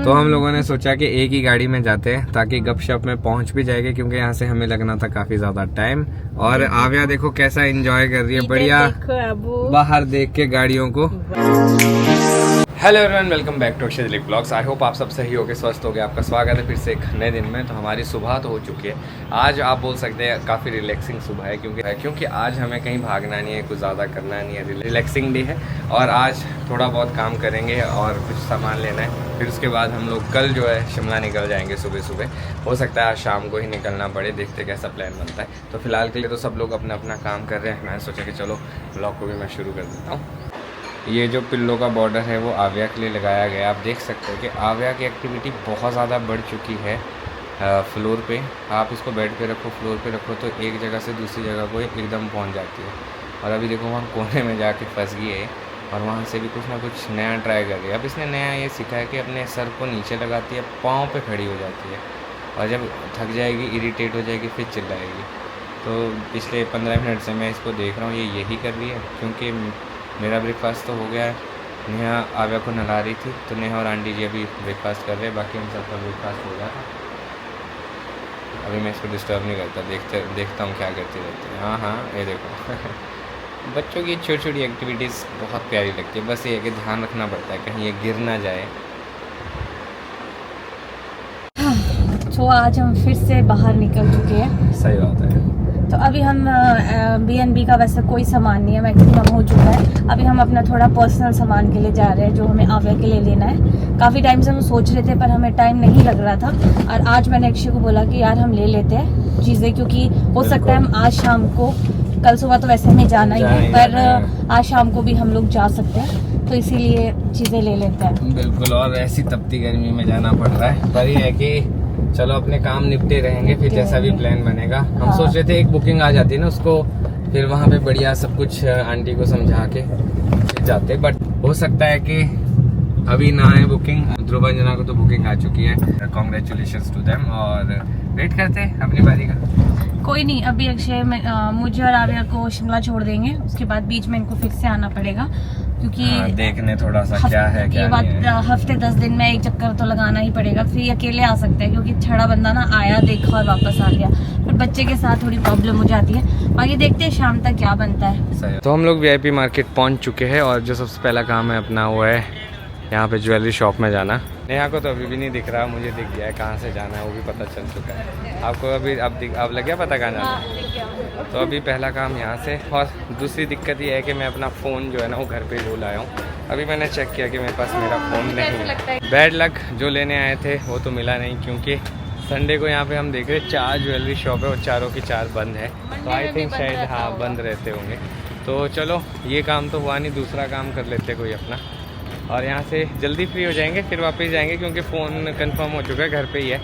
तो हम लोगों ने सोचा कि एक ही गाड़ी में जाते हैं ताकि गपशप में पहुंच भी जाएंगे, क्योंकि यहाँ से हमें लगना था काफी ज्यादा टाइम। और आव्या देखो कैसा एंजॉय कर रही है, बढ़िया बाहर देख के गाड़ियों को। Hello everyone, welcome back to Akshay Dilip blogs. I hope आप सब सही होगे, स्वस्थ होगे। आपका स्वागत है फिर से एक नए दिन में। तो हमारी सुबह तो हो चुकी है। आज आप बोल सकते हैं काफ़ी रिलैक्सिंग सुबह है, क्योंकि आज हमें कहीं भागना नहीं है, कुछ ज़्यादा करना नहीं है। रिलैक्सिंग डे है और आज थोड़ा बहुत काम करेंगे और कुछ सामान लेना है। फिर उसके बाद हम लोग कल जो है शिमला निकल जाएंगे सुबह सुबह। हो सकता है आज शाम को ही निकलना पड़े, देखते कैसा प्लान बनता है। तो फिलहाल के लिए तो सब लोग अपना अपना काम कर रहे हैं। मैंने सोचा कि चलो ब्लॉग को भी मैं शुरू कर देता हूँ। ये जो पिल्लो का बॉर्डर है वो आव्या के लिए लगाया गया है। आप देख सकते हो कि आव्या की एक्टिविटी बहुत ज़्यादा बढ़ चुकी है। फ्लोर पे आप इसको बेड पे रखो, फ्लोर पे रखो तो एक जगह से दूसरी जगह को एकदम पहुंच जाती है। और अभी देखो वहाँ कोने में जाके फंस गई है और वहाँ से भी कुछ ना कुछ नया ट्राई कर रही है। अब इसने नया ये सीखा है कि अपने सर को नीचे लगाती है, पाँव पे खड़ी हो जाती है और जब थक जाएगी, इरिटेट हो जाएगी, फिर चिल्लाएगी। तो पिछले 15 मिनट से मैं इसको देख रहा हूँ, ये यही कर रही है। क्योंकि मेरा ब्रेकफास्ट तो हो गया है, नेहा आव्या को नहला रही थी, तो नेहा और आंटी जी अभी ब्रेकफास्ट कर रहे हैं। बाकी हम सबका ब्रेकफास्ट हो गया था। अभी मैं इसको डिस्टर्ब नहीं करता, देखता हूँ क्या करती रहती है। हाँ, ये देखो बच्चों की छोटी छोटी एक्टिविटीज़ बहुत प्यारी लगती है। बस ये है कि ध्यान रखना पड़ता है कहीं ये गिर ना जाए। तो आज हम फिर से बाहर निकल चुके हैं। सही बात है। तो अभी हम B&B का वैसे कोई सामान नहीं है, मैक्सिमम हो चुका है। अभी हम अपना थोड़ा पर्सनल सामान के लिए जा रहे हैं जो हमें आव्या के लिए लेना है। काफ़ी टाइम से हम सोच रहे थे पर हमें टाइम नहीं लग रहा था। और आज मैंने अक्षय को बोला कि यार हम ले लेते हैं चीज़ें, क्योंकि हो सकता है हम आज शाम को, कल सुबह तो वैसे हमें जाना ही है, पर आज शाम को भी हम लोग जा सकते हैं। तो इसीलिए चीज़ें ले लेते हैं। बिल्कुल, और ऐसी तपती गर्मी में जाना पड़ रहा है, पर ये है कि चलो अपने काम निपटे रहेंगे, फिर जैसा भी प्लान बनेगा। हम सोच रहे थे एक बुकिंग आ जाती है ना, उसको फिर वहाँ पे बढ़िया सब कुछ आंटी को समझा के फिर जाते, बट हो सकता है कि अभी ना आए बुकिंग। ध्रुवंजना को तो बुकिंग आ चुकी है, कॉन्ग्रेचुलेशंस टू देम। और वेट करते हैं अपनी बारी का। कोई नहीं, अभी अक्षय मुझे और आव्या को शिमला छोड़ देंगे, उसके बाद बीच में इनको फिर से आना पड़ेगा, क्योंकि देखने थोड़ा सा क्या है क्या नहीं है। हफ्ते 10 दिन में एक चक्कर तो लगाना ही पड़ेगा। फिर अकेले आ सकते हैं, क्योंकि छड़ा बंदा ना आया, देखा और वापस आ गया, फिर बच्चे के साथ थोड़ी प्रॉब्लम हो जाती है। बाकी देखते हैं शाम तक क्या बनता है। तो हम लोग VIP मार्केट पहुंच चुके हैं और जो सबसे पहला काम है अपना वो है यहाँ पे ज्वेलरी शॉप में जाना। नेहा को तो अभी भी नहीं दिख रहा, मुझे दिख गया है कहाँ से जाना है, वो भी पता चल चुका है। आपको अभी अब लग गया पता कहाँ जाना है? तो अभी पहला काम यहाँ से। और दूसरी दिक्कत ये है कि मैं अपना फ़ोन जो है ना वो घर पे भूल आया हूँ। अभी मैंने चेक किया कि मेरे पास मेरा फ़ोन नहीं है। बैड लक, जो लेने आए थे वो तो मिला नहीं, क्योंकि संडे को यहाँ पे हम देख रहे 4 ज्वेलरी शॉप है और चारों की 4 बंद है। तो आई थिंक शायद हाँ बंद रहते होंगे। तो चलो ये काम तो हुआ नहीं, दूसरा काम कर लेते कोई अपना, और यहाँ से जल्दी फ्री हो जाएंगे, फिर वापस जाएंगे, क्योंकि फ़ोन कंफर्म हो चुका है, घर पे ही है।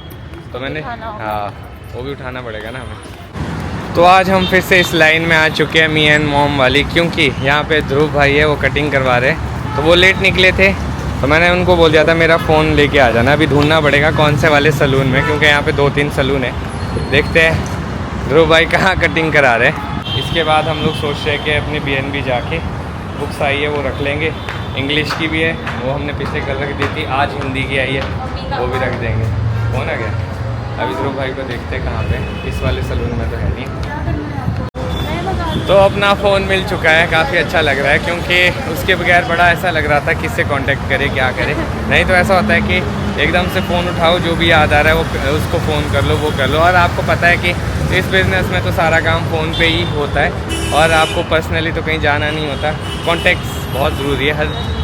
तो मैंने हाँ वो भी उठाना पड़ेगा ना हमें। तो आज हम फिर से इस लाइन में आ चुके हैं, मी एंड मॉम वाली, क्योंकि यहाँ पे ध्रुव भाई है वो कटिंग करवा रहे हैं। तो वो लेट निकले थे, तो मैंने उनको बोल दिया था मेरा फ़ोन लेके आ जाना। अभी ढूंढना पड़ेगा कौन से वाले सलून में, क्योंकि यहाँ पे 2-3 सलून है। देखते हैं ध्रुव भाई कहाँ कटिंग करा रहे हैं। इसके बाद हम लोग सोच रहे हैं कि अपनी B&B जाके बुक्स आई है वो रख लेंगे। इंग्लिश की भी है, वो हमने पिछले कल रख दी थी, आज हिंदी की आई है वो भी रख देंगे। कौन आ गया? अभी ध्रुव भाई को देखते हैं कहाँ पे, इस वाले सलून में तो है नहीं। तो अपना फ़ोन मिल चुका है, काफ़ी अच्छा लग रहा है, क्योंकि उसके बगैर बड़ा ऐसा लग रहा था किससे कांटेक्ट करे, क्या करे। नहीं तो ऐसा होता है कि एकदम से फ़ोन उठाओ, जो भी याद आ रहा है वो उसको फ़ोन कर लो, वो कर लो। और आपको पता है कि इस बिज़नेस में तो सारा काम फ़ोन पे ही होता है और आपको पर्सनली तो कहीं जाना नहीं होता। कॉन्टेक्ट्स बहुत ज़रूरी है,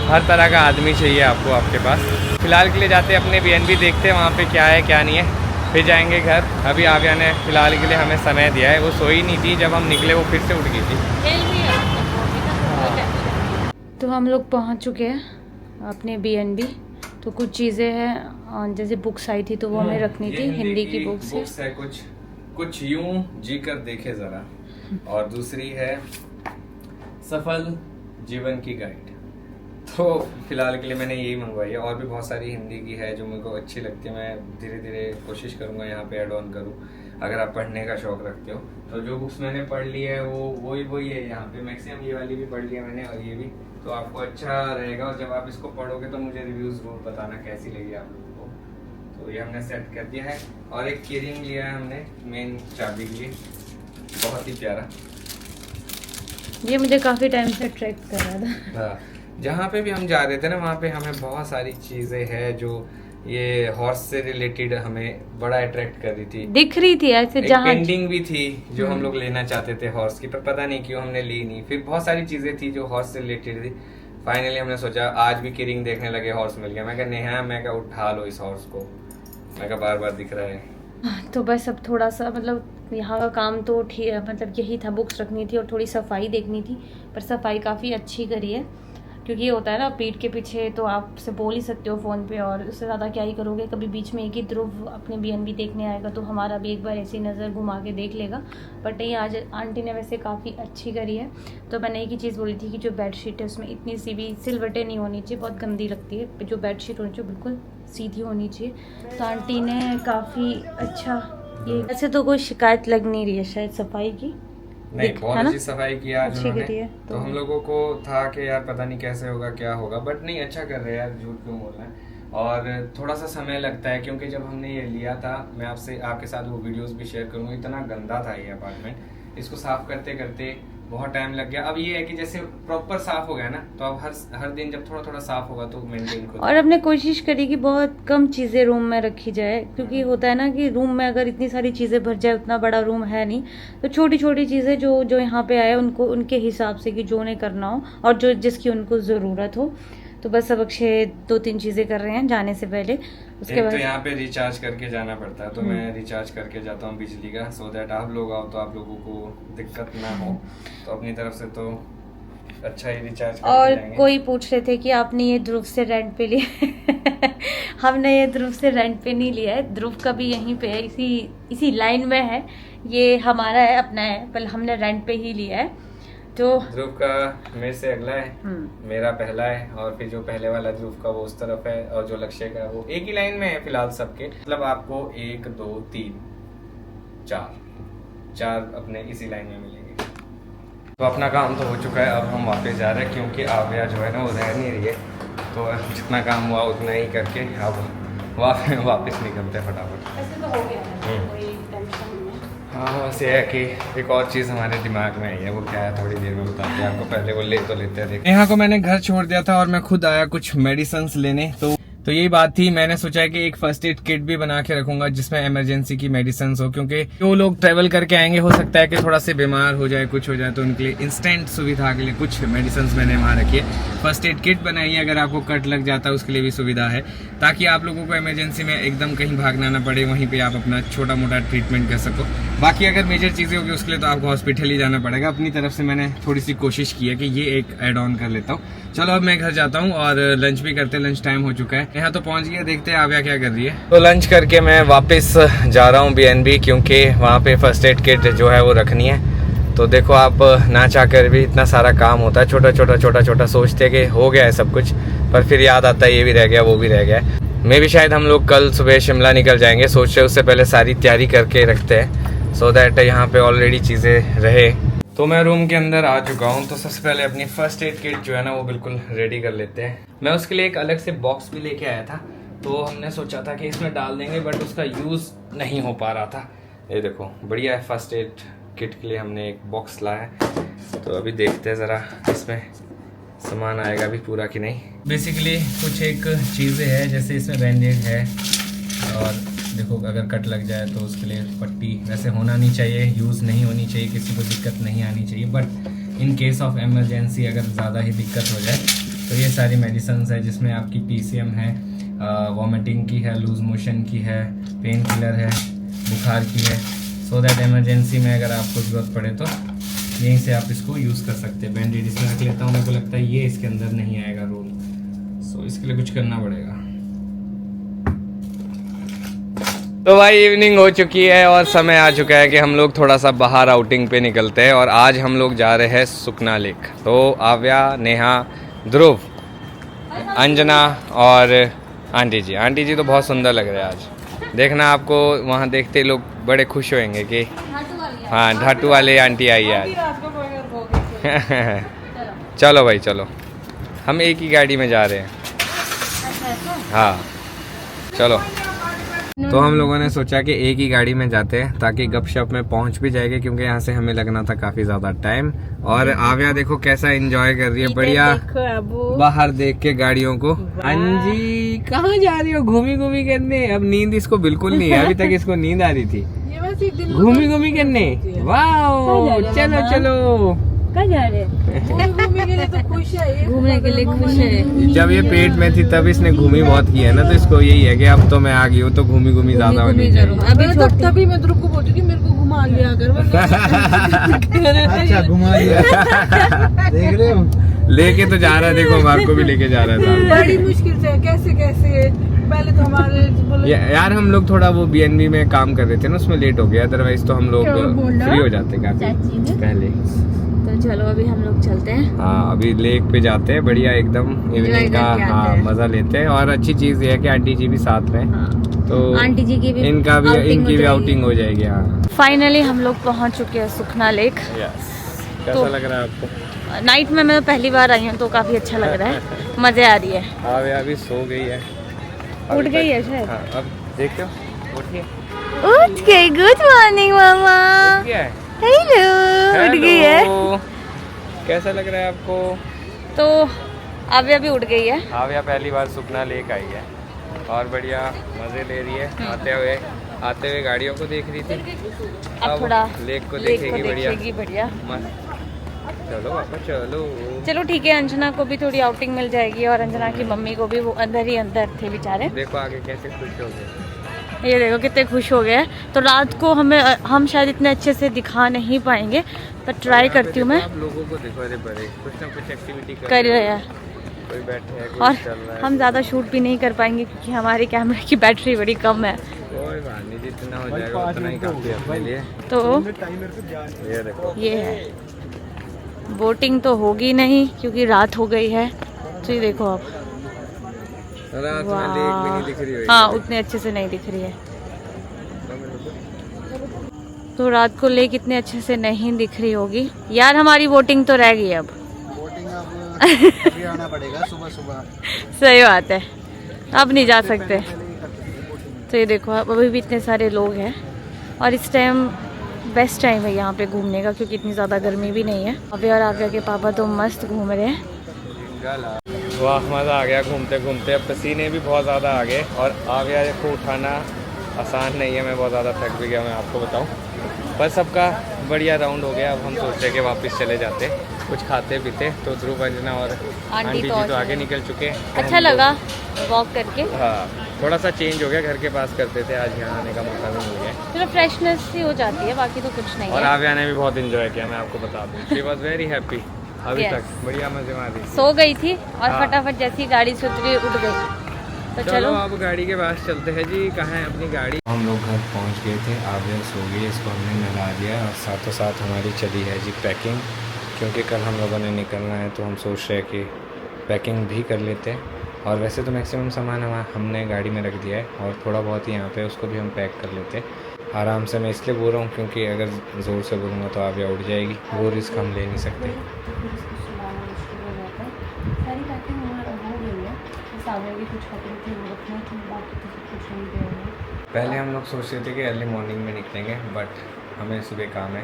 हर तरह का आदमी चाहिए आपको आपके पास। फ़िलहाल के लिए जाते हैं अपने B&B, देखते हैं वहाँ पे क्या है क्या नहीं है, फिर जाएंगे घर। अभी आव्या ने फ़िलहाल के लिए हमें समय दिया है, वो सोई नहीं थी, जब हम निकले वो फिर से उठ गई थी। तो हम लोग पहुँच चुके हैं अपने B&B। तो कुछ चीज़ें हैं, जैसे बुक्स आई थी तो वो हमें रखनी थी, हिंदी की बुक्स है। कुछ यूं जी कर देखे ज़रा, और दूसरी है सफल जीवन की गाइड। तो फिलहाल के लिए मैंने यही मंगवाई है, और भी बहुत सारी हिंदी की है जो मेरे को अच्छी लगती है। मैं धीरे धीरे कोशिश करूँगा यहाँ पे ऐड ऑन करूँ, अगर आप पढ़ने का शौक रखते हो। तो जो बुक्स मैंने पढ़ ली है वो वही है यहाँ पे, मैक्सिमम ये वाली भी पढ़ ली है मैंने और ये भी। तो आपको अच्छा रहेगा, और जब आप इसको पढ़ोगे तो मुझे रिव्यूज़ जरूर बताना कैसी लगी आप लोगों को। को। तो ये हमने सेट कर दिया है और एक की रिंग लिया है हमने मेन चाबी के लिए, बहुत ही प्यारा। ये मुझे काफ़ी टाइम से अट्रैक्ट कर रहा था। हाँ, जहाँ पे भी हम जा रहे थे ना वहाँ पे हमें बहुत सारी चीज़ें हैं जो ये हॉर्स से रिलेटेड हमें बड़ा अट्रैक्ट कर रही थी, दिख रही थी ऐसे। एक जहाँ पेंटिंग भी थी जो हम लोग लेना चाहते थे हॉर्स की, पर पता नहीं क्यों हमने ली नहीं। फिर बहुत सारी चीजें थी जो हॉर्स से रिलेटेड थी। फाइनली हमने सोचा आज भी की रिंग देखने लगे, हॉर्स मिल गया। मैं कहा नेहा, मैं कहा उठा लो इस हॉर्स को, मैं कहा बार बार दिख रहा है। तो बस अब थोड़ा सा मतलब यहाँ का काम तो ठीक, मतलब यही था, बुक्स रखनी थी और थोड़ी सफाई देखनी थी। पर सफाई काफ़ी अच्छी करी है, क्योंकि ये होता है ना पीठ के पीछे तो आप से बोल ही सकते हो फ़ोन पे, और उससे ज़्यादा क्या ही करोगे। कभी बीच में एक ही ध्रुव अपने BNB देखने आएगा तो हमारा भी एक बार ऐसी नज़र घुमा के देख लेगा। बट नहीं, आज आंटी ने वैसे काफ़ी अच्छी करी है। तो मैंने एक ही चीज़ बोली थी कि जो बेडशीट है उसमें इतनी सी भी सिलवटें नहीं होनी चाहिए, बहुत गंदी लगती है। जो बेडशीट होनी चाहिए बिल्कुल सीधी होनी चाहिए। तो आंटी ने काफ़ी अच्छा, ये वैसे तो कोई शिकायत लग नहीं रही है शायद सफाई की, नहीं बहुत अच्छी सफाई किया आज अच्छी उन्होंने। करी है। तो हम लोगों को था कि यार पता नहीं कैसे होगा क्या होगा, बट नहीं अच्छा कर रहे हैं यार, झूठ क्यों बोलना है। और थोड़ा सा समय लगता है क्योंकि जब हमने ये लिया था, मैं आपके साथ वो वीडियोस भी शेयर करूंगा, इतना गंदा था ये अपार्टमेंट। इसको साफ करते करते बहुत टाइम लग गया। अब ये है कि जैसे प्रॉपर साफ हो गया ना, तो अब हर दिन जब थोड़ा थोड़ा साफ होगा तो मेंटेन खुद। और हमने कोशिश करी कि बहुत कम चीज़ें रूम में रखी जाए, क्योंकि होता है ना कि रूम में अगर इतनी सारी चीज़ें भर जाए, उतना बड़ा रूम है नहीं, तो छोटी छोटी चीज़ें जो यहाँ पे आए उनको उनके हिसाब से कि जो उन्हें करना हो और जो जिसकी उनको ज़रूरत हो। तो बस अब अक्षय 2-3 चीज़ें कर रहे हैं जाने से पहले। उसके एक बाद तो यहाँ पे रिचार्ज करके जाना पड़ता है, तो मैं रिचार्ज करके जाता हूँ बिजली का, सो दैट आप लोग आओ तो आप लोगों को दिक्कत ना हो। तो अपनी तरफ से तो अच्छा ही रिचार्ज करके और जाएंगे। कोई पूछ रहे थे कि आपने ये ध्रुव से रेंट पे लिया हमने ये ध्रुव से रेंट पे नहीं लिया है। ध्रुव का भी यहीं पे है, इसी लाइन में है। ये हमारा है, अपना है, पर हमने रेंट पे ही लिया है। तो ध्रुव का मेरे से अगला है, मेरा पहला है, और फिर जो पहले वाला ध्रुव का वो उस तरफ है, और जो लक्ष्य का वो एक ही लाइन में है फिलहाल सबके। मतलब आपको 1 2 3 4 अपने इसी लाइन में मिलेंगे। तो अपना काम तो हो चुका है, अब हम वापस जा रहे हैं क्योंकि आव्या जो है ना वो रह नहीं रही है। तो जितना काम हुआ उतना ही करके अब वापस निकलते हैं फटाफट। ऐसे तो हो गया है, कोई टेंशन नहीं है। हाँ, बस ये है कि एक और चीज़ हमारे दिमाग में आई है, वो क्या है थोड़ी देर में बताते हैं आपको। पहले वो ले तो लेते हैं। नेहा को मैंने घर छोड़ दिया था और मैं खुद आया कुछ मेडिसिन्स लेने। तो यही बात थी, मैंने सोचा कि एक फर्स्ट एड किट भी बना के रखूंगा जिसमें इमरजेंसी की मेडिसिन हो, क्योंकि जो लोग ट्रेवल करके आएंगे हो सकता है कि थोड़ा से बीमार हो जाए, कुछ हो जाए, तो उनके लिए इंस्टेंट सुविधा के लिए कुछ मेडिसिन मैंने वहाँ रखी है। फर्स्ट एड किट बनाई है, अगर आपको कट लग जाता है उसके लिए भी सुविधा है, ताकि आप लोगों को इमरजेंसी में एकदम कहीं भागना ना पड़े, वहीं पर आप अपना छोटा मोटा ट्रीटमेंट कर सको। बाकी अगर मेजर चीज़ें होगी उसके लिए तो आपको हॉस्पिटल ही जाना पड़ेगा। अपनी तरफ से मैंने थोड़ी सी कोशिश की है कि ये एक एड ऑन कर लेता हूँ। चलो अब मैं घर जाता हूँ और लंच भी करते हैं, लंच टाइम हो चुका है। यहाँ तो पहुँच गया, देखते हैं आव्या क्या कर रही है। तो लंच करके मैं वापस जा रहा हूँ BNB, क्योंकि वहाँ पे फर्स्ट एड किट जो है वो रखनी है। तो देखो आप ना चाह कर भी इतना सारा काम होता है, छोटा छोटा सोचते कि हो गया है सब कुछ, पर फिर याद आता है ये भी रह गया वो भी रह गया। मे भी शायद हम लोग कल सुबह शिमला निकल जाएंगे, सोच रहे उससे पहले सारी तैयारी करके रखते हैं, सो दैट यहाँ पे ऑलरेडी चीज़ें रहे। तो मैं रूम के अंदर आ चुका हूँ। तो सबसे पहले अपनी फर्स्ट एड किट जो है ना वो बिल्कुल रेडी कर लेते हैं। मैं उसके लिए एक अलग से बॉक्स भी लेके आया था, तो हमने सोचा था कि इसमें डाल देंगे, बट उसका यूज़ नहीं हो पा रहा था। ये देखो बढ़िया है, फर्स्ट एड किट के लिए हमने एक बॉक्स लाया है। तो अभी देखते हैं ज़रा इसमें सामान आएगा भी पूरा कि नहीं। बेसिकली कुछ एक चीज़ें हैं, जैसे इसमें बैंडेज है, और देखो अगर कट लग जाए तो उसके लिए पट्टी वैसे होना नहीं चाहिए, यूज़ नहीं होनी चाहिए, किसी को दिक्कत नहीं आनी चाहिए, but in case of emergency अगर ज़्यादा ही दिक्कत हो जाए तो ये सारी मेडिसिन है, जिसमें आपकी PCM है, वॉमिटिंग की है, लूज मोशन की है, पेन किलर है, बुखार की है, सो दैट इमरजेंसी में अगर आपको ज़रूरत पड़े तो यहीं से आप इसको यूज़ कर सकते हैं। बैंडेड इसमें रख लेता हूँ, मेरे को लगता है ये इसके अंदर नहीं आएगा रोल, सो इसके लिए कुछ करना पड़ेगा। तो भाई इवनिंग हो चुकी है और समय आ चुका है कि हम लोग थोड़ा सा बाहर आउटिंग पे निकलते हैं, और आज हम लोग जा रहे हैं सुखना लेक। तो आव्या, नेहा, ध्रुव, अंजना और आंटी जी तो बहुत सुंदर लग रहे हैं आज। देखना आपको वहाँ देखते ही लोग बड़े खुश होंगे कि हाँ ढाटू वाले आंटी आई है आज। चलो भाई चलो, हम एक ही गाड़ी में जा रहे हैं। हाँ चलो, तो हम लोगों ने सोचा कि एक ही गाड़ी में जाते हैं ताकि गपशप में पहुंच भी जाएंगे, क्योंकि यहाँ से हमें लगना था काफी ज्यादा टाइम। और आव्या देखो कैसा एंजॉय कर रही है, बढ़िया बाहर देख के गाड़ियों को। हाँ जी, कहाँ जा रही हो? घूमी घूमी करने। अब नींद इसको बिल्कुल नहीं है, अभी तक इसको नींद आ रही थी। घूमी घूमी करने, वाह, चलो चलो। कहाँ जा रहे हैं? घूमने के लिए तो खुश है, घूमने के लिए खुश है। जब ये पेट में थी तब इसने घूमी बहुत की है ना, तो इसको यही है कि अब तो मैं आ गई हूँ तो घूमी घूमी ज्यादा होनी चाहिए। अभी तभी मैं तेरे को बोलती थी मेरे को घुमा लिया कर। अच्छा, घुमा लिया। देख रहे हो, लेके तो जा रहा है, देखो हमारे को भी लेके जा रहा था। बड़ी मुश्किल से कैसे कैसे, पहले तो हमारे यार हम लोग थोड़ा वो BNB में काम कर रहे थे ना, उसमें लेट हो गया, अदरवाइज तो हम लोग फ्री हो जाते काफी पहले। तो चलो अभी हम लोग चलते हैं। हाँ, अभी लेक पे जाते हैं, बढ़िया एकदम इवनिंग का हाँ मजा लेते हैं। और अच्छी चीज ये है कि आंटी जी भी साथ में, तो आंटी जी की भी इनकी भी आउटिंग हो जाएगी। हाँ, फाइनली हम लोग पहुंच चुके हैं सुखना लेक। कैसा लग रहा है आपको? नाइट में मैं पहली बार आई हूँ तो काफी अच्छा लग रहा है, मजे आ रही है। हाँ, अभी सो गई है, उठ गई है शायद। हाँ, अब देखते हो, उठ गई। गुड मॉर्निंग मामा। हेलो, उठ गई है। कैसा लग रहा है आपको? तो आव्या भी उठ गई है। आव्या पहली बार सुखना लेक आई है और बढ़िया मजे ले रही है। आते हुए गाड़ियों को देख रही थी, अब थोड़ा लेक को देखेगी बढ़िया। चलो पापा चलो। चलो ठीक है, अंजना को भी थोड़ी आउटिंग मिल जाएगी और अंजना की मम्मी को भी, वो अंदर ही अंदर थे बेचारे। देखो आगे कैसे खुश हो गए, ये देखो कितने खुश हो गए। तो रात को हम शायद इतने अच्छे से दिखा नहीं पाएंगे, पर ट्राई करती हूँ मैं। आप लोगों को देखो, अरे बड़े कुछ ना कुछ एक्टिविटी कर रहे हैं, कोई बैठे है, कोई और चल रहा है। हम ज़्यादा शूट भी नहीं कर पाएंगे क्योंकि हमारे कैमरे की बैटरी बड़ी कम है। कोई बात नहीं, जितना हो जाएगा उतना ही काफी है अपने लिए। तो ये देखो, ये है, बोटिंग तो होगी नहीं क्योंकि रात हो गई है। तो ये देखो आप, रात में लेक भी नहीं दिख रही होगी। हाँ, उतने अच्छे से नहीं दिख रही है। तो रात को लेक इतने अच्छे से नहीं दिख रही होगी यार। हमारी बोटिंग तो रह गई अब। बोटिंग अब अभी आना पड़ेगा सुबह सुबह। सही बात है, अब नहीं जा सकते। तो ये देखो अभी भी इतने सारे लोग हैं और इस टाइम बेस्ट टाइम है यहाँ पे घूमने का क्योंकि इतनी ज़्यादा गर्मी भी नहीं है। अभी और आव्या के पापा तो मस्त घूम रहे हैं। वाह, मज़ा आ गया घूमते घूमते। अब पसीने भी बहुत ज़्यादा आ गए और आव्या को उठाना आसान नहीं है। मैं बहुत ज़्यादा थक भी गया, मैं आपको बताऊँ। पर सबका बढ़िया राउंड हो गया। अब हम सोचते हैं कि वापस चले जाते, कुछ खाते पीते। तो ध्रुव, अंजना और आंटी जी तो आगे निकल चुके हैं। अच्छा लगा वॉक करके। हाँ, थोड़ा सा चेंज हो गया, घर के पास करते थे, आज यहाँ आने का मौका भी मिल गया। चलो फ्रेशनेस ही हो जाती है, बाकी तो कुछ नहीं और है। आव्या ने भी बहुत इंजॉय किया, मैं आपको बता दूँ। शी वॉज वेरी हैप्पी अभी तक, बढ़िया मजे मार रही। सो गई थी और हाँ। फटाफट जैसी गाड़ी से उतरी उठ गई। तो चलो अब गाड़ी के पास चलते हैं जी। कहाँ है अपनी गाड़ी? हम लोग घर पहुँच गए थे, आव्या सो गई, इसको हमने नहला दिया और साथों साथ हमारी चली है जी पैकिंग, क्योंकि कल हम लोगों ने निकलना है। तो हम सोच रहे हैं कि पैकिंग भी कर लेते हैं। और वैसे तो मैक्सिमम सामान हमने गाड़ी में रख दिया है और थोड़ा बहुत ही यहाँ पे उसको भी हम पैक कर लेते हैं आराम से। मैं इसलिए बोल रहा हूँ क्योंकि अगर ज़ोर से बोलूँगा तो आव्या उठ जाएगी, वो रिस्क हम ले नहीं सकते। सारी पैकिंग हो गई है, की कुछ कपड़े थे वो रखने थे, बाकी तो सब कुछ नहीं गया। पहले हम लोग सोच रहे थे कि अर्ली मॉर्निंग में निकलेंगे, बट हमें सुबह काम है,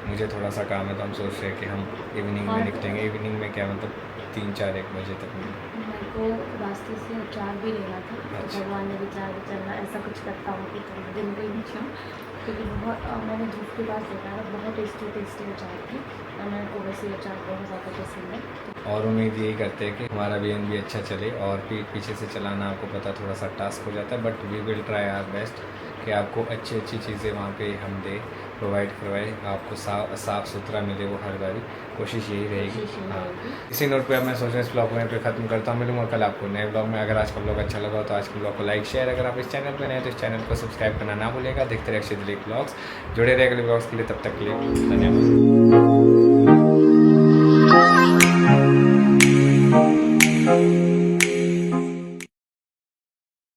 मुझे थोड़ा सा काम है, तो हम सोच रहे हैं कि हम इवनिंग में निकलेंगे। इवनिंग में क्या मतलब 3-4-1 बजे तक में। मेरे को रास्ते से अचार भी लेना था। अच्छा। भगवान ने विचार भी चलना ऐसा कुछ करता हूँ कि थोड़ा दिन को ही निकलूँ, क्योंकि बहुत मैंने धूप के पास देखा है, बहुत टेस्टी अचार थी और मेरे को वैसे अचार बहुत ज़्यादा पसंद है। और उम्मीद यही करते हैं कि हमारा BNB अच्छा चले। और पीछे से चलाना आपको पता थोड़ा सा टास्क हो जाता है, but we will try our best कि आपको अच्छी चीज़ें वहाँ पे हम दे प्रोवाइड करवाए, आपको साफ़ सुथरा मिले वो हर बारी, कोशिश यही रहेगी। हाँ, इसी नोट पे अब मैं सोच रहा हूँ इस ब्लॉग में ख़त्म करता हूँ। मिलूँगा कल आपको नए ब्लॉग में। अगर आज का ब्लॉग अच्छा लगा तो आज के ब्लॉग को लाइक शेयर, अगर आप इस चैनल पर नए हैं तो इस चैनल को सब्सक्राइब करना ना भूलिएगा। देखते रहिए अक्षय दिलीप ब्लॉग्स, जुड़े रहे अगले ब्लॉग्स के लिए। तब तक के लिए धन्यवाद।